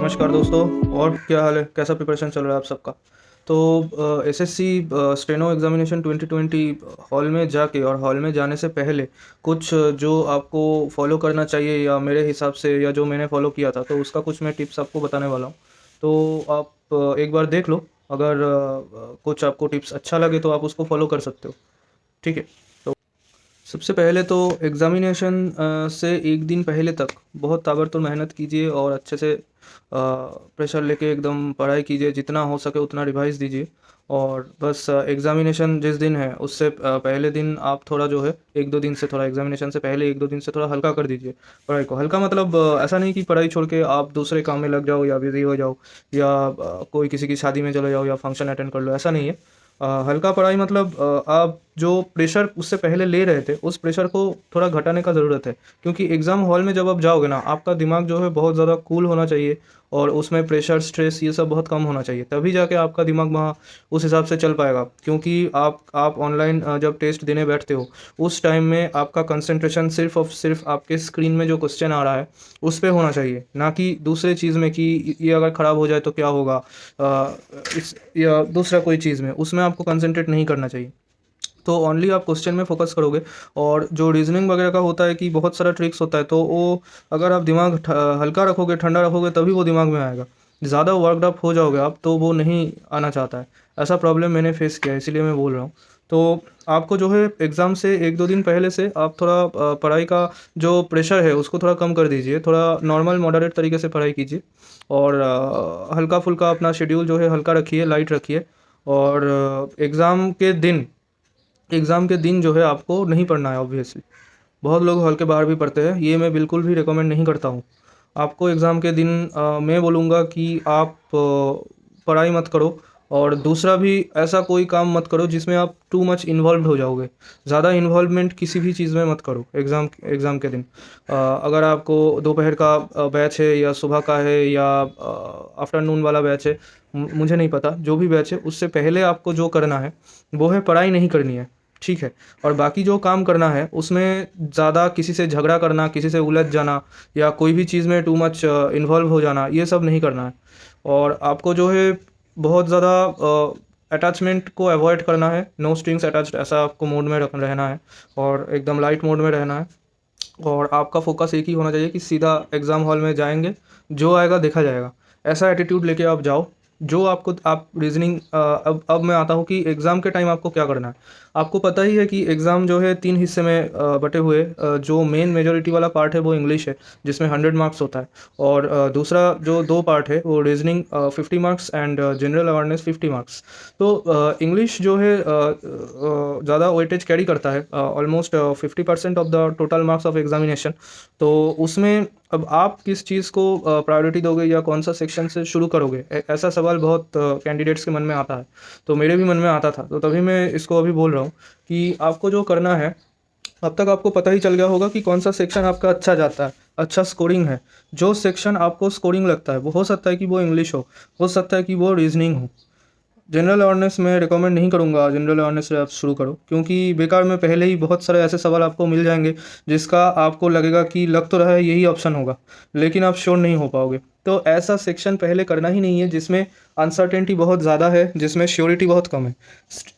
नमस्कार दोस्तों। और क्या हाल है, कैसा प्रिपरेशन चल रहा है आप सबका? तो एसएससी स्टेनो एग्जामिनेशन 2020 हॉल में जाके और हॉल में जाने से पहले कुछ जो आपको फॉलो करना चाहिए, या मेरे हिसाब से या जो मैंने फॉलो किया था, तो उसका कुछ मैं टिप्स आपको बताने वाला हूँ। तो आप एक बार देख लो। अगर कुछ आपको टिप्स अच्छा लगे तो आप उसको फॉलो कर सकते हो। ठीक है। तो सबसे पहले तो एग्ज़ामिनेशन से एक दिन पहले तक बहुत ताबड़तोड़ मेहनत कीजिए और अच्छे से प्रेशर लेके एकदम पढ़ाई कीजिए, जितना हो सके उतना रिवाइज दीजिए। और बस एग्ज़ामिनेशन जिस दिन है उससे पहले दिन आप थोड़ा जो है एक दो दिन से थोड़ा एग्ज़ामिनेशन से पहले एक दो दिन से थोड़ा हल्का कर दीजिए पढ़ाई को। हल्का मतलब ऐसा नहीं कि पढ़ाई छोड़ के आप दूसरे काम में लग जाओ या बिज़ी हो जाओ, या कोई किसी की शादी में चले जाओ या फंक्शन अटेंड कर लो, ऐसा नहीं है। हल्का पढ़ाई मतलब आप जो प्रेशर उससे पहले ले रहे थे उस प्रेशर को थोड़ा घटाने का ज़रूरत है। क्योंकि एग्ज़ाम हॉल में जब आप जाओगे ना, आपका दिमाग जो है बहुत ज़्यादा कूल होना चाहिए, और उसमें प्रेशर स्ट्रेस ये सब बहुत कम होना चाहिए, तभी जाके आपका दिमाग वहाँ उस हिसाब से चल पाएगा। क्योंकि आप ऑनलाइन जब टेस्ट देने बैठते हो उस टाइम में आपका कंसंट्रेशन सिर्फ और सिर्फ आपके स्क्रीन में जो क्वेश्चन आ रहा है उस पर होना चाहिए, ना कि दूसरे चीज़ में कि ये अगर ख़राब हो जाए तो क्या होगा, इस या दूसरा कोई चीज़ में, उसमें आपको कंसंट्रेट नहीं करना चाहिए। तो ओनली आप क्वेश्चन में फोकस करोगे। और जो रीजनिंग वगैरह का होता है कि बहुत सारा ट्रिक्स होता है, तो वो अगर आप दिमाग हल्का रखोगे, ठंडा रखोगे, तभी वो दिमाग में आएगा। ज़्यादा वर्कड अप हो जाओगे आप तो वो नहीं आना चाहता है। ऐसा प्रॉब्लम मैंने फेस किया है, इसीलिए मैं बोल रहा हूँ। तो आपको जो है एग्ज़ाम से एक दो दिन पहले से आप थोड़ा पढ़ाई का जो प्रेशर है उसको थोड़ा कम कर दीजिए, थोड़ा नॉर्मल मॉडरेट तरीके से पढ़ाई कीजिए। और हल्का फुल्का अपना शेड्यूल जो है हल्का रखिए, लाइट रखिए। और एग्ज़ाम के दिन जो है आपको नहीं पढ़ना है ऑब्वियसली। बहुत लोग हॉल के बाहर भी पढ़ते हैं, ये मैं बिल्कुल भी रिकमेंड नहीं करता हूँ। आपको एग्ज़ाम के दिन मैं बोलूँगा कि आप पढ़ाई मत करो। और दूसरा भी ऐसा कोई काम मत करो जिसमें आप टू मच इन्वॉल्व हो जाओगे। ज़्यादा इन्वॉल्वमेंट किसी भी चीज़ में मत करो एग्ज़ाम एग्ज़ाम के दिन। अगर आपको दोपहर का बैच है या सुबह का है या आफ्टरनून वाला बैच है, मुझे नहीं पता, जो भी बैच है उससे पहले आपको जो करना है वो है पढ़ाई नहीं करनी है। ठीक है। और बाकी जो काम करना है उसमें ज़्यादा किसी से झगड़ा करना, किसी से उलझ जाना, या कोई भी चीज़ में टू मच इन्वॉल्व हो जाना, ये सब नहीं करना है। और आपको जो है बहुत ज़्यादा अटैचमेंट को अवॉइड करना है। नो स्ट्रिंग्स अटैच्ड ऐसा आपको मोड में रख रहना है, और एकदम लाइट मोड में रहना है। और आपका फोकस एक ही होना चाहिए कि सीधा एग्ज़ाम हॉल में जाएंगे, जो आएगा देखा जाएगा, ऐसा एटीट्यूड लेके आप जाओ। जो आपको आप रीजनिंग अब मैं आता हूँ कि एग्ज़ाम के टाइम आपको क्या करना है। आपको पता ही है कि एग्ज़ाम जो है तीन हिस्से में बटे हुए, जो मेन मेजोरिटी वाला पार्ट है वो इंग्लिश है, जिसमें 100 मार्क्स होता है। और दूसरा जो दो पार्ट है वो reasoning 50 marks and general awareness 50 marks. तो इंग्लिश जो है ज़्यादा वेटेज कैरी करता है, almost 50% of the total marks of examination. तो उसमें अब आप किस चीज़ को प्रायोरिटी दोगे या कौन सा सेक्शन से शुरू करोगे, ऐसा सवाल बहुत कैंडिडेट्स के मन में आता है। तो मेरे भी मन में आता था, तो तभी मैं इसको अभी बोल रहा हूँ कि आपको जो करना है, अब तक आपको पता ही चल गया होगा कि कौन सा सेक्शन आपका अच्छा जाता है, अच्छा स्कोरिंग है। जो सेक्शन आपको स्कोरिंग लगता है वो हो सकता है कि वो इंग्लिश हो सकता है कि वो रीजनिंग हो। जनरल अवेयरनेस मैं रिकमेंड नहीं करूँगा, जनरल अवेयरनेस से आप शुरू करो, क्योंकि बेकार में पहले ही बहुत सारे ऐसे सवाल आपको मिल जाएंगे जिसका आपको लगेगा कि लग तो रहा है यही ऑप्शन होगा, लेकिन आप श्योर नहीं हो पाओगे। तो ऐसा सेक्शन पहले करना ही नहीं है जिसमें अनसर्टेनिटी बहुत ज़्यादा है, जिसमें श्योरिटी बहुत कम है।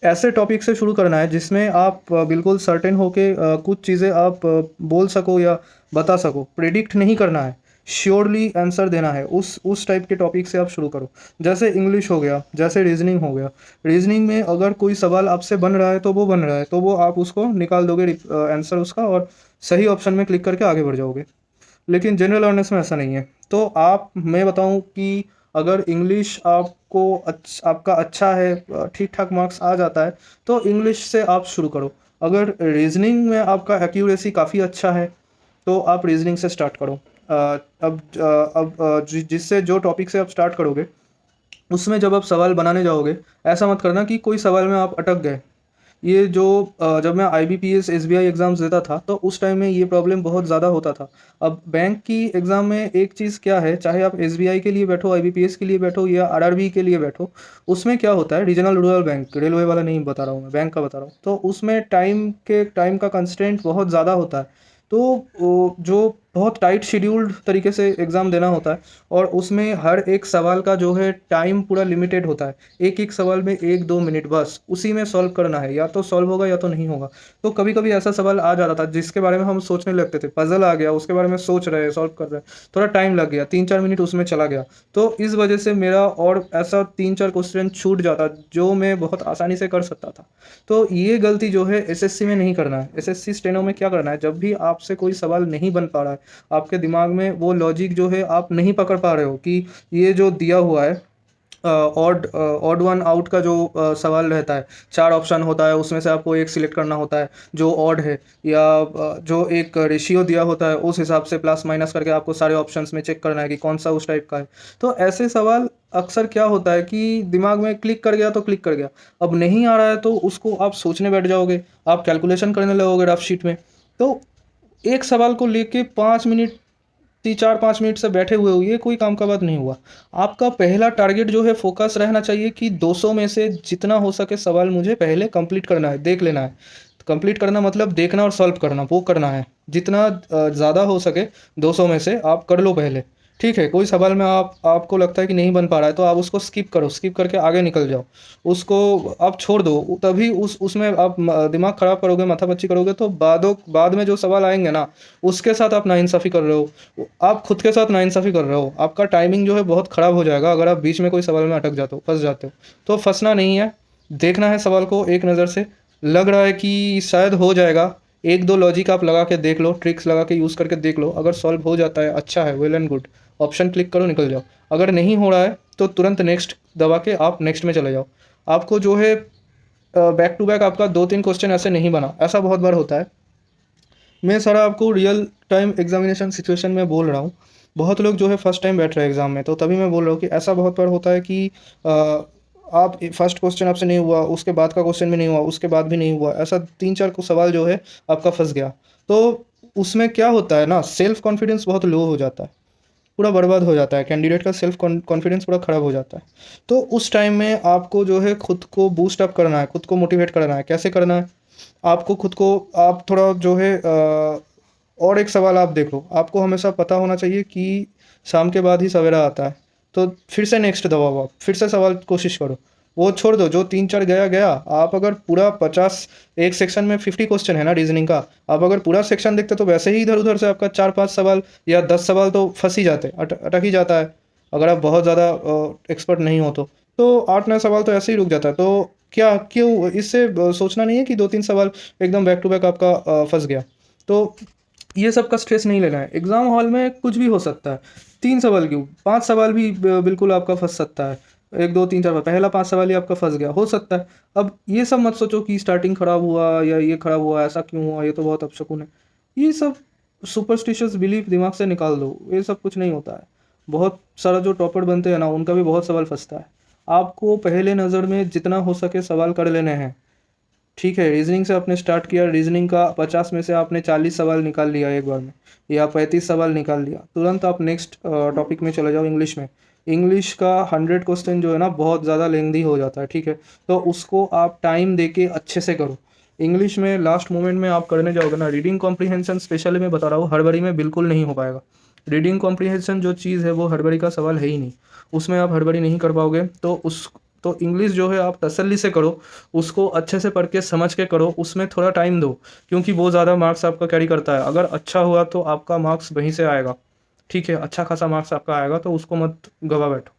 ऐसे टॉपिक से शुरू करना है जिसमें आप बिल्कुल सर्टेन होके कुछ चीज़ें आप बोल सको या बता सको। प्रेडिक्ट नहीं करना है, श्योरली आंसर देना है। उस टाइप के टॉपिक से आप शुरू करो। जैसे इंग्लिश हो गया, जैसे रीजनिंग हो गया। रीजनिंग में अगर कोई सवाल आपसे बन रहा है तो वो बन रहा है, तो वो आप उसको निकाल दोगे आंसर उसका, और सही ऑप्शन में क्लिक करके आगे बढ़ जाओगे। लेकिन जनरल अवेयरनेस में ऐसा नहीं है। तो आप मैं बताऊं कि अगर इंग्लिश आपका अच्छा है, ठीक ठाक मार्क्स आ जाता है, तो इंग्लिश से आप शुरू करो। अगर रीजनिंग में आपका एक्यूरेसी काफ़ी अच्छा है तो आप रीजनिंग से स्टार्ट करो। जिससे जो टॉपिक से आप स्टार्ट करोगे उसमें जब आप सवाल बनाने जाओगे, ऐसा मत करना कि कोई सवाल में आप अटक गए। ये जो जब मैं आईबीपीएस एसबीआई एग्ज़ाम्स देता था तो उस टाइम में ये प्रॉब्लम बहुत ज़्यादा होता था। अब बैंक की एग्ज़ाम में एक चीज़ क्या है, चाहे आप एसबीआई के लिए बैठो, आईबीपीएस के लिए बैठो या आरआरबी के लिए बैठो, उसमें क्या होता है, रीजनल रूरल बैंक, रेलवे वाला नहीं बता रहा हूँ मैं, बैंक का बता रहा हूँ। तो उसमें टाइम का कंस्ट्रेंट बहुत ज़्यादा होता है। तो जो बहुत टाइट शेड्यूल्ड तरीके से एग्ज़ाम देना होता है और उसमें हर एक सवाल का जो है टाइम पूरा लिमिटेड होता है। एक एक सवाल में 1-2 मिनट बस, उसी में सॉल्व करना है, या तो सॉल्व होगा या तो नहीं होगा। तो कभी-कभी ऐसा सवाल आ जाता था जिसके बारे में हम सोचने लगते थे, पज़ल आ गया, उसके बारे में सोच रहे हैं, सॉल्व कर रहे हैं, थोड़ा टाइम लग गया, 3-4 मिनट उसमें चला गया। तो इस वजह से मेरा और ऐसा 3-4 क्वेश्चन छूट जाता जो मैं बहुत आसानी से कर सकता था। तो ये गलती जो है एसएससी में नहीं करना है। एसएससी स्टेनो में क्या करना है, जब भी आपसे कोई सवाल नहीं बन पा रहा है, आपके दिमाग में वो लॉजिक जो है आप नहीं पकड़ पा रहे हो कि ये जो दिया हुआ है ऑड वन आउट का जो सवाल रहता है, 4 ऑप्शन होता है, उसमें से आपको एक सिलेक्ट करना होता है जो ऑड है, या जो एक रेशियो दिया होता है उस हिसाब से प्लस माइनस करके आपको सारे ऑप्शंस में चेक करना है कि कौन सा उस टाइप का है। तो ऐसे सवाल अक्सर क्या होता है कि दिमाग में क्लिक कर गया तो क्लिक कर गया, अब नहीं आ रहा है तो उसको आप सोचने बैठ जाओगे, आप कैलकुलेशन करने लगोगे रफ शीट में। तो एक सवाल को लेके 5 मिनट, 4-5 मिनट से बैठे हुए हो, ये कोई काम का बात नहीं हुआ। आपका पहला टारगेट जो है फ़ोकस रहना चाहिए कि 200 में से जितना हो सके सवाल मुझे पहले कंप्लीट करना है, देख लेना है। कंप्लीट करना मतलब देखना और सॉल्व करना, वो करना है। जितना ज़्यादा हो सके 200 में से आप कर लो पहले। ठीक है, कोई सवाल में आपको लगता है कि नहीं बन पा रहा है तो आप उसको स्किप करो, स्किप करके आगे निकल जाओ। उसको आप छोड़ दो, तभी उसमें आप दिमाग ख़राब करोगे, माथापच्ची करोगे तो बाद में जो सवाल आएँगे ना, उसके साथ आप नाइंसाफ़ी कर रहे हो। आप खुद के साथ नाइंसाफ़ी कर रहे हो। आपका टाइमिंग जो है बहुत ख़राब हो जाएगा अगर आप बीच में कोई सवाल में अटक जाते हो, फँस जाते हो। तो फँसना नहीं है, देखना है सवाल को एक नज़र से, लग रहा है कि शायद हो जाएगा, 1-2 लॉजिक आप लगा के देख लो, ट्रिक्स लगा के यूज़ करके देख लो, अगर सॉल्व हो जाता है अच्छा है, well and good. Option click करो, निकल जाओ। अगर नहीं हो रहा है तो तुरंत नेक्स्ट दबा के आप नेक्स्ट में चले जाओ। आपको जो है बैक टू बैक आपका 2-3 क्वेश्चन ऐसे नहीं बना, ऐसा बहुत बार होता है। मैं सारा आपको रियल टाइम एग्जामिनेशन सिचुएशन में बोल रहा हूँ। बहुत लोग जो है फर्स्ट टाइम बैठ रहे हैं एग्ज़ाम में, तो तभी मैं बोल रहा हूँ कि ऐसा बहुत बार होता है कि आप फर्स्ट क्वेश्चन आपसे नहीं हुआ, उसके बाद का क्वेश्चन भी नहीं हुआ, उसके बाद भी नहीं हुआ, ऐसा 3-4 को सवाल जो है आपका फँस गया। तो उसमें क्या होता है ना, सेल्फ कॉन्फिडेंस बहुत लो हो जाता है, पूरा बर्बाद हो जाता है, कैंडिडेट का सेल्फ कॉन्फिडेंस पूरा ख़राब हो जाता है। तो उस टाइम में आपको जो है खुद को बूस्ट अप करना है, खुद को मोटिवेट करना है। कैसे करना है? आपको खुद को आप थोड़ा जो है और एक सवाल आप देखो, आपको हमेशा पता होना चाहिए कि शाम के बाद ही सवेरा आता है। तो फिर से नेक्स्ट दबाओ आप, फिर से सवाल कोशिश करो। वो छोड़ दो, जो 3-4 गया, गया। आप अगर पूरा 50, एक सेक्शन में 50 क्वेश्चन है ना रीज़निंग का, आप अगर पूरा सेक्शन देखते तो वैसे ही इधर-उधर से आपका 4-5 सवाल या 10 सवाल तो फँस ही जाते, अटक ही जाता है, अगर आप बहुत ज़्यादा एक्सपर्ट नहीं हो तो। तो 8-9 सवाल तो ऐसे ही रुक जाता है। तो क्या क्यों इससे सोचना नहीं है कि 2-3 सवाल एकदम बैक टू बैक आपका फँस गया। तो ये सब का स्ट्रेस नहीं लेना है। एग्ज़ाम हॉल में कुछ भी हो सकता है। 3 सवाल क्यों, 5 सवाल भी बिल्कुल आपका फँस सकता है। 1, 2, 3, 4 पहला 5 सवाल ही आपका फँस गया, हो सकता है। अब ये सब मत सोचो कि स्टार्टिंग खराब हुआ या ये खराब हुआ, ऐसा क्यों हुआ, ये तो बहुत अपशकुन है। ये सब सुपरस्टिशियस बिलीफ दिमाग से निकाल दो, ये सब कुछ नहीं होता है। बहुत सारा जो टॉपर बनते हैं ना, उनका भी बहुत सवाल फँसता है। आपको पहले नज़र में जितना हो सके सवाल कर लेने हैं। ठीक है, रीज़निंग से आपने स्टार्ट किया, रीज़निंग का 50 में से आपने 40 सवाल निकाल लिया एक बार में, या 35 सवाल निकाल लिया, तुरंत आप नेक्स्ट टॉपिक में चले जाओ इंग्लिश में। इंग्लिश का 100 क्वेश्चन जो है ना बहुत ज़्यादा लेंदी हो जाता है, ठीक है? तो उसको आप टाइम दे के अच्छे से करो। इंग्लिश में लास्ट मोमेंट में आप करने जाओगे ना, रीडिंग कॉम्प्रिहेंशन स्पेशली मैं बता रहा हूँ, हड़बड़ी में बिल्कुल नहीं हो पाएगा। रीडिंग कॉम्प्रिहेंशन जो चीज़ है वो हड़बड़ी का सवाल है ही नहीं, उसमें आप हड़बड़ी नहीं कर पाओगे। तो इंग्लिश जो है आप तसल्ली से करो, उसको अच्छे से पढ़ के समझ के करो, उसमें थोड़ा टाइम दो, क्योंकि वो ज़्यादा मार्क्स आपका कैरी करता है। अगर अच्छा हुआ तो आपका मार्क्स वहीं से आएगा, ठीक है? अच्छा खासा मार्क्स आपका आएगा, तो उसको मत गवा बैठो।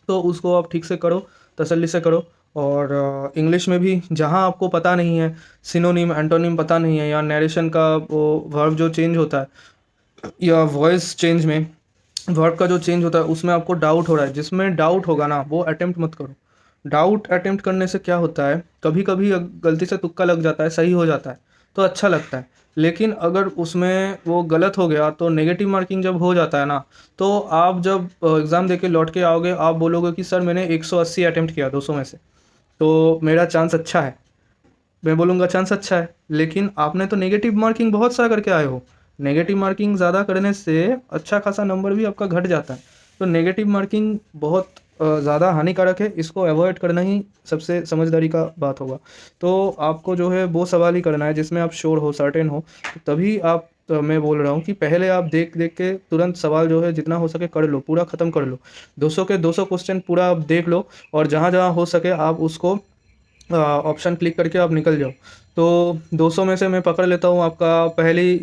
तो उसको आप ठीक से करो, तसल्ली से करो। और इंग्लिश में भी जहाँ आपको पता नहीं है, सिनोनिम, एंटोनिम पता नहीं है, या नरेशन का वो वर्ब जो चेंज होता है, या वॉइस चेंज में वर्ब का जो चेंज होता है उसमें आपको डाउट हो रहा है, जिसमें डाउट होगा ना वो अटेम्प्ट मत करो। डाउट अटेम्प्ट करने से क्या होता है, कभी कभी गलती से तुक्का लग जाता है, सही हो जाता है तो अच्छा लगता है। लेकिन अगर उसमें वो गलत हो गया तो नेगेटिव मार्किंग जब हो जाता है ना, तो आप जब एग्ज़ाम दे के लौट के आओगे, आप बोलोगे कि सर मैंने 180 अटेम्प्ट किया 200 में से, तो मेरा चांस अच्छा है। मैं बोलूँगा चांस अच्छा है, लेकिन आपने तो नेगेटिव मार्किंग बहुत सारा करके आए हो। नेगेटिव मार्किंग ज़्यादा करने से अच्छा खासा नंबर भी आपका घट जाता है। तो नेगेटिव मार्किंग बहुत ज़्यादा हानिकारक है, इसको अवॉइड करना ही सबसे समझदारी का बात होगा। तो आपको जो है वो सवाल ही करना है जिसमें आप श्योर हो, सर्टेन हो, तभी आप तो मैं बोल रहा हूँ कि पहले आप देख देख के तुरंत सवाल जो है जितना हो सके कर लो, पूरा ख़त्म कर लो। 200 के 200 क्वेश्चन पूरा आप देख लो, और जहाँ जहाँ हो सके आप उसको ऑप्शन क्लिक करके आप निकल जाओ। तो 200 में से मैं पकड़ लेता हूँ आपका पहली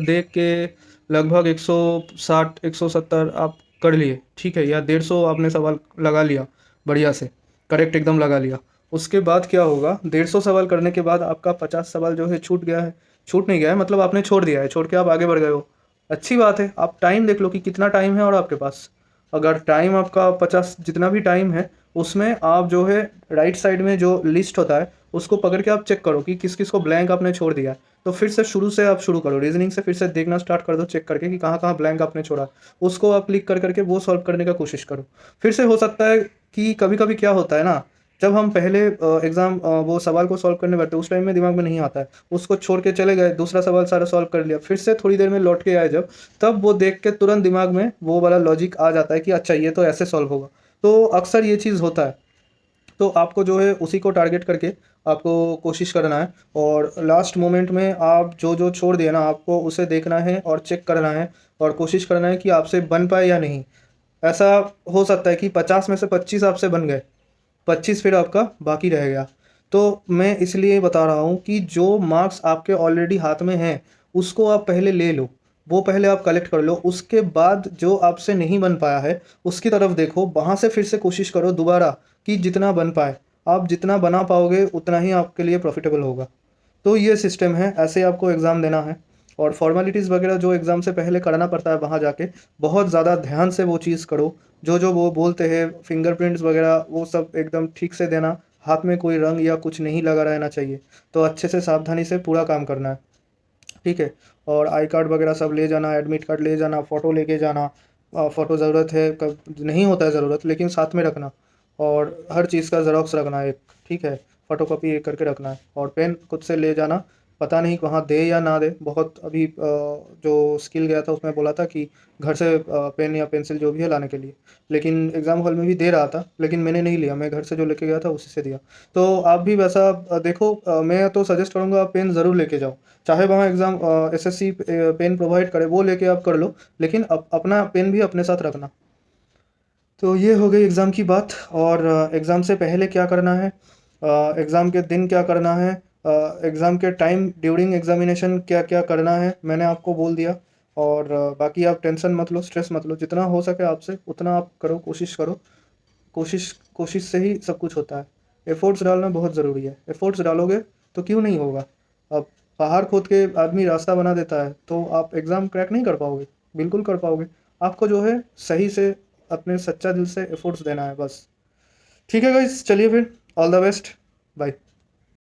देख के लगभग 160 170 आप कर लिए, ठीक है, या 150 आपने सवाल लगा लिया बढ़िया से, करेक्ट एकदम लगा लिया। उसके बाद क्या होगा, 150 सवाल करने के बाद आपका 50 सवाल जो है छूट गया है, छूट नहीं गया है मतलब आपने छोड़ दिया है, छोड़ के आप आगे बढ़ गए हो। अच्छी बात है, आप टाइम देख लो कि कितना टाइम है और आपके पास। अगर टाइम आपका 50 जितना भी टाइम है, उसमें आप जो है राइट साइड में जो लिस्ट होता है उसको पकड़ के आप चेक करो कि किस किस को ब्लैंक आपने छोड़ दिया है। तो फिर से शुरू से आप शुरू करो, रीजनिंग से फिर से देखना स्टार्ट कर दो, चेक करके कि कहाँ कहाँ ब्लैंक आपने छोड़ा, उसको आप क्लिक कर करके वो सॉल्व करने का कोशिश करो। फिर से हो सकता है कि कभी कभी क्या होता है ना, जब हम पहले एग्ज़ाम वो सवाल को सॉल्व करने बैठते उस टाइम में दिमाग में नहीं आता है, उसको छोड़ के चले गए, दूसरा सवाल सारा सॉल्व कर लिया, फिर से थोड़ी देर में लौट के आए जब, तब वो देख के तुरंत दिमाग में वो वाला लॉजिक आ जाता है कि अच्छा ये तो ऐसे सॉल्व होगा। तो अक्सर ये चीज़ होता है। तो आपको जो है उसी को टारगेट करके आपको कोशिश करना है, और लास्ट मोमेंट में आप जो जो छोड़ दिए ना आपको उसे देखना है और चेक करना है, और कोशिश करना है कि आपसे बन पाए या नहीं। ऐसा हो सकता है कि 50 में से 25 आपसे बन गए, 25 फिर आपका बाकी रह गया। तो मैं इसलिए बता रहा हूँ कि जो मार्क्स आपके ऑलरेडी हाथ में हैं उसको आप पहले ले लो, वो पहले आप कलेक्ट कर लो, उसके बाद जो आपसे नहीं बन पाया है उसकी तरफ देखो, वहाँ से फिर से कोशिश करो दोबारा कि जितना बन पाए। आप जितना बना पाओगे उतना ही आपके लिए प्रॉफिटेबल होगा। तो ये सिस्टम है, ऐसे आपको एग्ज़ाम देना है। और फॉर्मेलिटीज़ वगैरह जो एग्ज़ाम से पहले करना पड़ता है वहाँ जाके बहुत ज़्यादा ध्यान से वो चीज़ करो, जो जो वो बोलते हैं फिंगरप्रिंट्स वगैरह वो सब एकदम ठीक से देना, हाथ में कोई रंग या कुछ नहीं लगा रहना चाहिए। तो अच्छे से सावधानी से पूरा काम करना है, ठीक है। और आई कार्ड वगैरह सब ले जाना, एडमिट कार्ड ले जाना, फ़ोटो लेके जाना। फ़ोटो ज़रूरत है कब नहीं होता है ज़रूरत, लेकिन साथ में रखना। और हर चीज़ का ज़ेरॉक्स रखना है एक, ठीक है, फ़ोटोकॉपी एक करके रखना है। और पेन खुद से ले जाना, पता नहीं वहाँ दे या ना दे। बहुत अभी जो स्किल गया था उसमें बोला था कि घर से पेन या पेंसिल जो भी है लाने के लिए, लेकिन एग्ज़ाम हॉल में भी दे रहा था, लेकिन मैंने नहीं लिया, मैं घर से जो लेके गया था उसी से दिया। तो आप भी वैसा देखो, मैं तो सजेस्ट करूँगा आप पेन ज़रूर लेके जाओ, चाहे वहाँ एग्ज़ाम एसएससी पेन प्रोवाइड करे वो लेके आप कर लो, लेकिन अपना पेन भी अपने साथ रखना। तो ये हो गई एग्ज़ाम की बात। और एग्ज़ाम से पहले क्या करना है, एग्ज़ाम के दिन क्या करना है, एग्ज़ाम के टाइम ड्यूरिंग एग्ज़ामिनेशन क्या क्या करना है मैंने आपको बोल दिया। और बाकी आप टेंशन मत लो, स्ट्रेस मत लो, जितना हो सके आपसे उतना आप करो, कोशिश करो। कोशिश कोशिश से ही सब कुछ होता है। एफ़र्ट्स डालना बहुत ज़रूरी है, एफ़र्ट्स डालोगे तो क्यों नहीं होगा। अब पहाड़ खोद के आदमी रास्ता बना देता है, तो आप एग्ज़ाम क्रैक नहीं कर पाओगे, बिल्कुल कर पाओगे। आपको जो है सही से अपने सच्चा दिल से एफ़र्ट्स देना है बस। ठीक है गाइस, चलिए फिर, ऑल द बेस्ट, बाय।